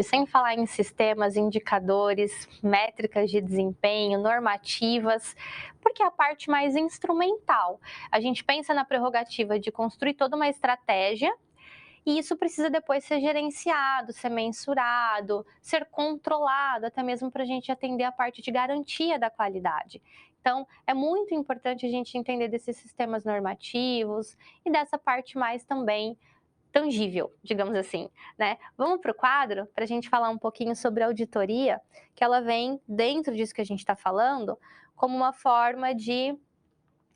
sem falar em sistemas, indicadores, métricas de desempenho, normativas, porque é a parte mais instrumental. A gente pensa na prerrogativa de construir toda uma estratégia e isso precisa depois ser gerenciado, ser mensurado, ser controlado, até mesmo para a gente atender a parte de garantia da qualidade. Então, é muito importante a gente entender desses sistemas normativos e dessa parte mais também tangível, digamos assim, né? Vamos para o quadro para a gente falar um pouquinho sobre a auditoria, que ela vem dentro disso que a gente está falando, como uma forma de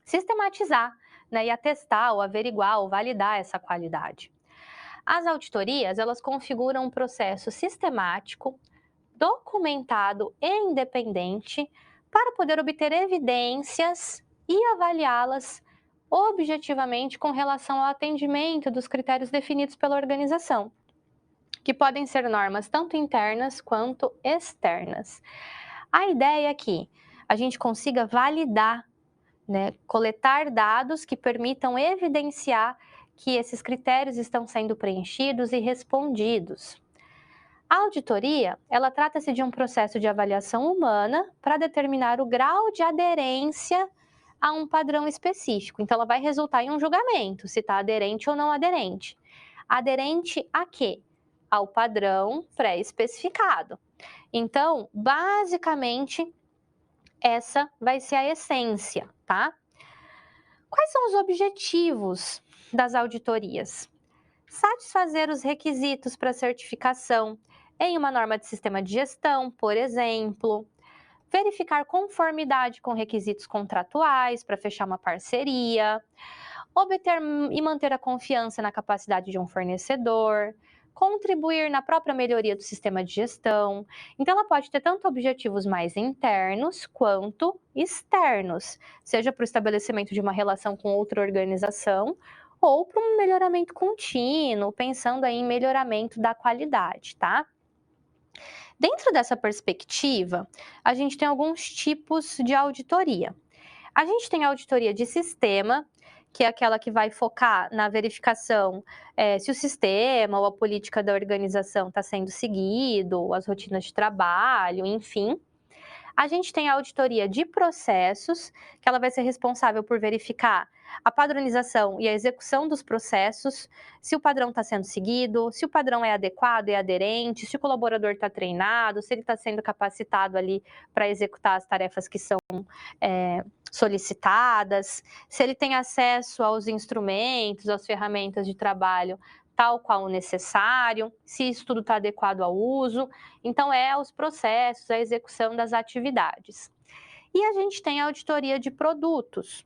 sistematizar, né, e atestar, ou averiguar, ou validar essa qualidade. As auditorias, elas configuram um processo sistemático, documentado e independente para poder obter evidências e avaliá-las objetivamente com relação ao atendimento dos critérios definidos pela organização, que podem ser normas tanto internas quanto externas. A ideia é que a gente consiga validar, né, coletar dados que permitam evidenciar que esses critérios estão sendo preenchidos e respondidos. A auditoria, ela trata-se de um processo de avaliação humana para determinar o grau de aderência a um padrão específico. Então, ela vai resultar em um julgamento, se está aderente ou não aderente. Aderente a quê? Ao padrão pré-especificado. Então, basicamente, essa vai ser a essência, tá? Quais são os objetivos das auditorias? Satisfazer os requisitos para certificação em uma norma de sistema de gestão, por exemplo, verificar conformidade com requisitos contratuais para fechar uma parceria, obter e manter a confiança na capacidade de um fornecedor, contribuir na própria melhoria do sistema de gestão. Então, ela pode ter tanto objetivos mais internos quanto externos, seja para o estabelecimento de uma relação com outra organização ou para um melhoramento contínuo, pensando aí em melhoramento da qualidade, tá? Dentro dessa perspectiva, a gente tem alguns tipos de auditoria. A gente tem a auditoria de sistema, que é aquela que vai focar na verificação se o sistema ou a política da organização está sendo seguido, as rotinas de trabalho, enfim. A gente tem a auditoria de processos, que ela vai ser responsável por verificar a padronização e a execução dos processos, se o padrão está sendo seguido, se o padrão é adequado e aderente, se o colaborador está treinado, se ele está sendo capacitado ali para executar as tarefas que são solicitadas, se ele tem acesso aos instrumentos, às ferramentas de trabalho tal qual o necessário, se isso tudo está adequado ao uso. Então, os processos, a execução das atividades. E a gente tem a auditoria de produtos,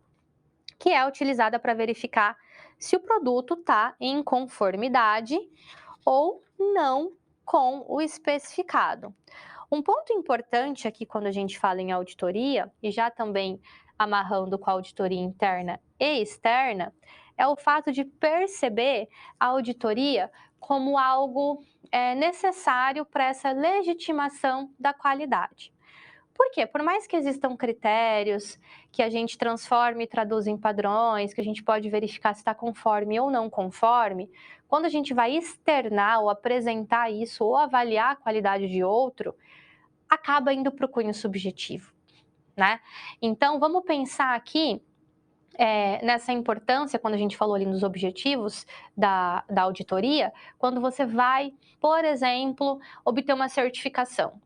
que é utilizada para verificar se o produto está em conformidade ou não com o especificado. Um ponto importante aqui quando a gente fala em auditoria, e já também amarrando com a auditoria interna e externa, é o fato de perceber a auditoria como algo necessário para essa legitimação da qualidade. Por quê? Por mais que existam critérios que a gente transforma e traduz em padrões, que a gente pode verificar se está conforme ou não conforme, quando a gente vai externar ou apresentar isso ou avaliar a qualidade de outro, acaba indo para o cunho subjetivo, né? Então, vamos pensar aqui nessa importância, quando a gente falou ali nos objetivos da auditoria, quando você vai, por exemplo, obter uma certificação.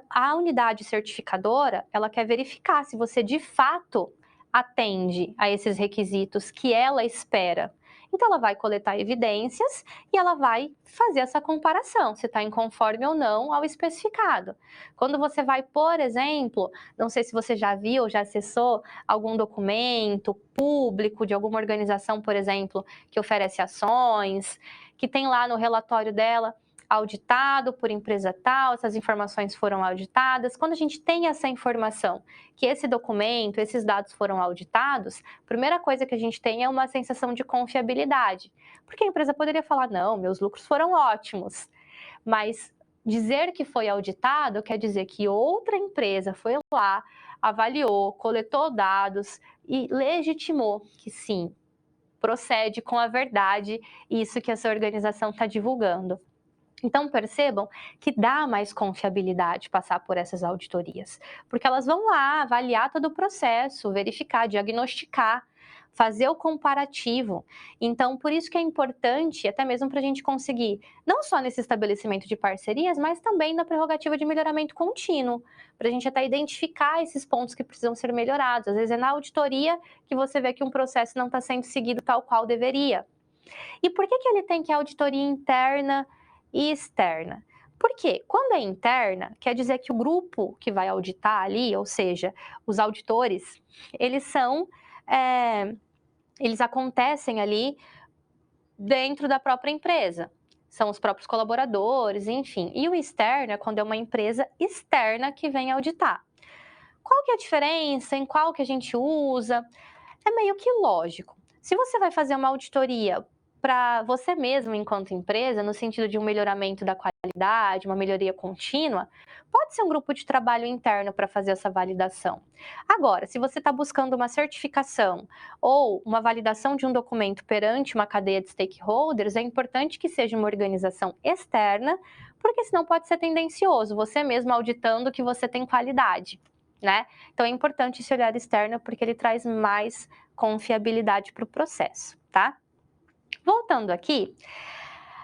A unidade certificadora, ela quer verificar se você de fato atende a esses requisitos que ela espera. Então, ela vai coletar evidências e ela vai fazer essa comparação, se está inconforme ou não ao especificado. Quando você vai, por exemplo, não sei se você já viu ou já acessou algum documento público de alguma organização, por exemplo, que oferece ações, que tem lá no relatório dela auditado por empresa tal, essas informações foram auditadas. Quando a gente tem essa informação, que esse documento, esses dados foram auditados, a primeira coisa que a gente tem é uma sensação de confiabilidade. Porque a empresa poderia falar, não, meus lucros foram ótimos, mas dizer que foi auditado quer dizer que outra empresa foi lá, avaliou, coletou dados e legitimou que sim, procede com a verdade isso que essa organização está divulgando. Então percebam que dá mais confiabilidade passar por essas auditorias, porque elas vão lá avaliar todo o processo, verificar, diagnosticar, fazer o comparativo. Então, por isso que é importante, até mesmo para a gente conseguir, não só nesse estabelecimento de parcerias, mas também na prerrogativa de melhoramento contínuo, para a gente até identificar esses pontos que precisam ser melhorados. Às vezes é na auditoria que você vê que um processo não está sendo seguido tal qual deveria. E por que ele tem que auditoria interna e externa? Porque quando é interna, quer dizer que o grupo que vai auditar ali, ou seja, os auditores, eles são, eles acontecem ali dentro da própria empresa. São os próprios colaboradores, enfim. E o externo é quando é uma empresa externa que vem auditar. Qual que é a diferença? Em qual que a gente usa? É meio que lógico. Se você vai fazer uma auditoria para você mesmo enquanto empresa, no sentido de um melhoramento da qualidade, uma melhoria contínua, pode ser um grupo de trabalho interno para fazer essa validação. Agora, se você está buscando uma certificação ou uma validação de um documento perante uma cadeia de stakeholders, é importante que seja uma organização externa, porque senão pode ser tendencioso, você mesmo auditando que você tem qualidade, né? Então é importante esse olhar externo porque ele traz mais confiabilidade para o processo, tá? Voltando aqui,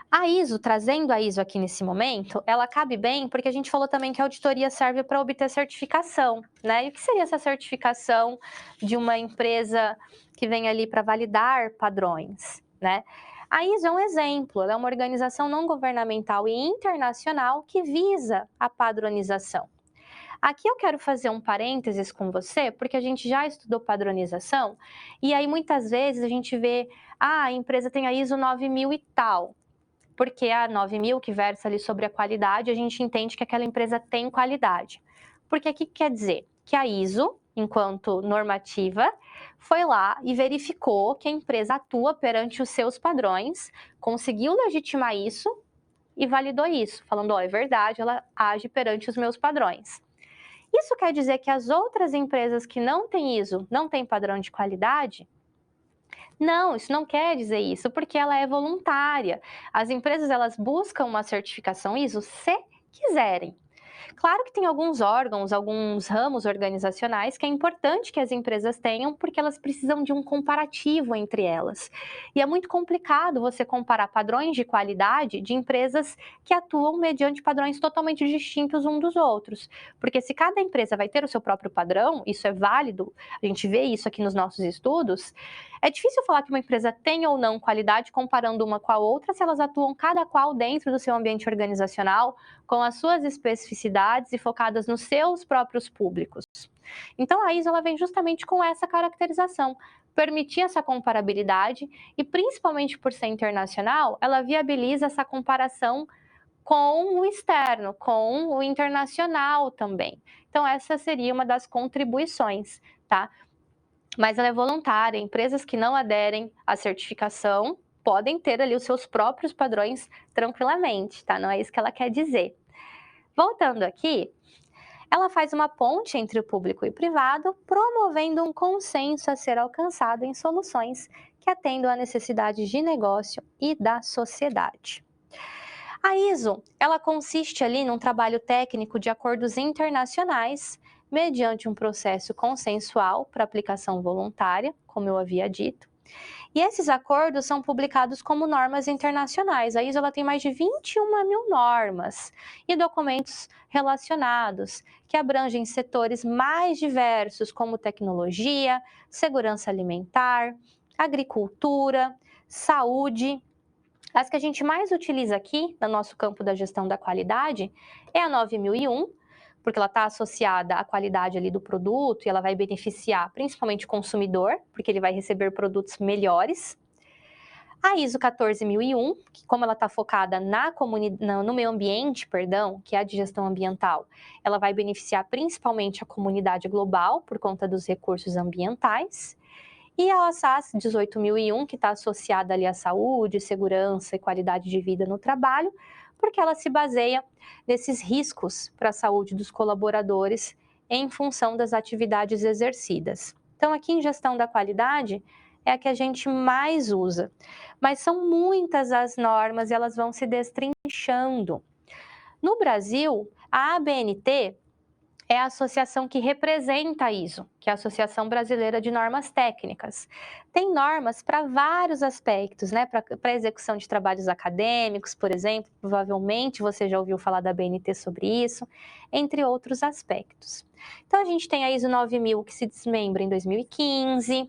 a ISO, trazendo a ISO aqui nesse momento, ela cabe bem porque a gente falou também que a auditoria serve para obter certificação, né? E o que seria essa certificação de uma empresa que vem ali para validar padrões, né? A ISO é um exemplo, ela é uma organização não governamental e internacional que visa a padronização. Aqui eu quero fazer um parênteses com você, porque a gente já estudou padronização, e aí muitas vezes a gente vê, a empresa tem a ISO 9000 e tal, porque a 9000 que versa ali sobre a qualidade, a gente entende que aquela empresa tem qualidade. Porque o que quer dizer? Que a ISO, enquanto normativa, foi lá e verificou que a empresa atua perante os seus padrões, conseguiu legitimar isso e validou isso, falando, ó, é verdade, ela age perante os meus padrões. Isso quer dizer que as outras empresas que não têm ISO, não têm padrão de qualidade? Não, isso não quer dizer isso, porque ela é voluntária. As empresas, elas buscam uma certificação ISO se quiserem. Claro que tem alguns órgãos, alguns ramos organizacionais que é importante que as empresas tenham, porque elas precisam de um comparativo entre elas. E é muito complicado você comparar padrões de qualidade de empresas que atuam mediante padrões totalmente distintos uns dos outros. Porque se cada empresa vai ter o seu próprio padrão, isso é válido, a gente vê isso aqui nos nossos estudos, é difícil falar que uma empresa tem ou não qualidade comparando uma com a outra se elas atuam cada qual dentro do seu ambiente organizacional, com as suas especificidades e focadas nos seus próprios públicos. Então a ISO ela vem justamente com essa caracterização, permitir essa comparabilidade e principalmente por ser internacional, ela viabiliza essa comparação com o externo, com o internacional também. Então essa seria uma das contribuições, tá? Mas ela é voluntária, empresas que não aderem à certificação podem ter ali os seus próprios padrões tranquilamente, tá? Não é isso que ela quer dizer. Voltando aqui, ela faz uma ponte entre o público e o privado, promovendo um consenso a ser alcançado em soluções que atendam à necessidade de negócio e da sociedade. A ISO, ela consiste ali num trabalho técnico de acordos internacionais, mediante um processo consensual para aplicação voluntária, como eu havia dito. E esses acordos são publicados como normas internacionais. A ISO ela tem mais de 21 mil normas e documentos relacionados, que abrangem setores mais diversos, como tecnologia, segurança alimentar, agricultura, saúde. As que a gente mais utiliza aqui, no nosso campo da gestão da qualidade, é a 9001, porque ela está associada à qualidade ali do produto e ela vai beneficiar principalmente o consumidor, porque ele vai receber produtos melhores. A ISO 14001, que como ela está focada no meio ambiente, perdão, que é a de gestão ambiental, ela vai beneficiar principalmente a comunidade global por conta dos recursos ambientais. E a OSAS 18001, que está associada ali à saúde, segurança e qualidade de vida no trabalho, porque ela se baseia nesses riscos para a saúde dos colaboradores em função das atividades exercidas. Então, aqui em gestão da qualidade é a que a gente mais usa, mas são muitas as normas e elas vão se destrinchando. destrinchando. No Brasil, a ABNT é a associação que representa a ISO, que é a Associação Brasileira de Normas Técnicas. Tem normas para vários aspectos, né? Para execução de trabalhos acadêmicos, por exemplo, provavelmente você já ouviu falar da ABNT sobre isso, entre outros aspectos. Então, a gente tem a ISO 9000, que se desmembra em 2015,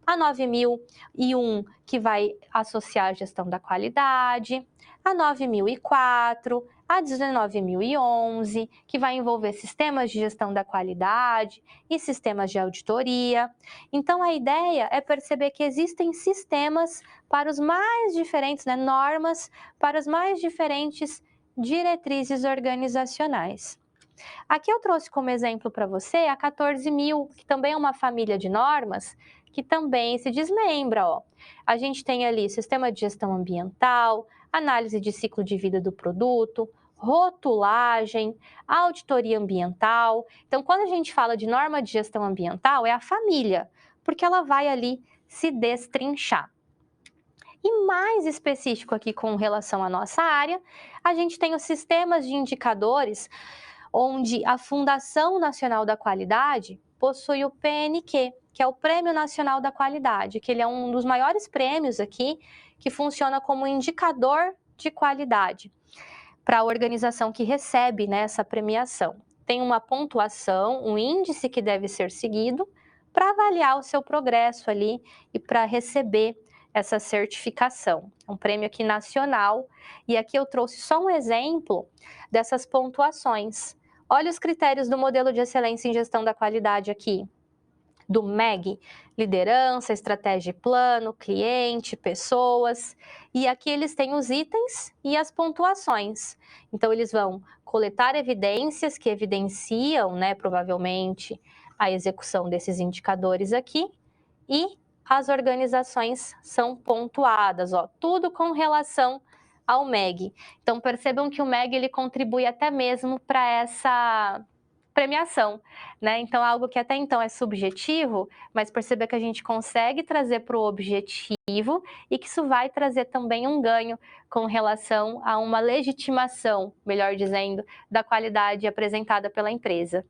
a 9001, que vai associar a gestão da qualidade, a 9004, a 19011, que vai envolver sistemas de gestão da qualidade e sistemas de auditoria. Então, a ideia é perceber que existem sistemas para os mais diferentes, né, normas para os mais diferentes diretrizes organizacionais. Aqui eu trouxe como exemplo para você a 14.000, que também é uma família de normas, que também se desmembra. Ó. A gente tem ali sistema de gestão ambiental, análise de ciclo de vida do produto, rotulagem, auditoria ambiental. Então, quando a gente fala de norma de gestão ambiental, é a família, porque ela vai ali se destrinchar. E mais específico aqui com relação à nossa área, a gente tem os sistemas de indicadores, onde a Fundação Nacional da Qualidade possui o PNQ, que é o Prêmio Nacional da Qualidade, que ele é um dos maiores prêmios aqui, que funciona como indicador de qualidade para a organização que recebe, né, essa premiação. Tem uma pontuação, um índice que deve ser seguido para avaliar o seu progresso ali e para receber essa certificação. É um prêmio aqui nacional, e aqui eu trouxe só um exemplo dessas pontuações. Olha os critérios do modelo de excelência em gestão da qualidade aqui, do MEG, liderança, estratégia e plano, cliente, pessoas, e aqui eles têm os itens e as pontuações. Então, eles vão coletar evidências que evidenciam, né, provavelmente, a execução desses indicadores aqui, e as organizações são pontuadas, ó, tudo com relação ao MEG. Então, percebam que o MEG ele contribui até mesmo para essa premiação, né? Então, algo que até então é subjetivo, mas perceba que a gente consegue trazer para o objetivo e que isso vai trazer também um ganho com relação a uma legitimação, melhor dizendo, da qualidade apresentada pela empresa.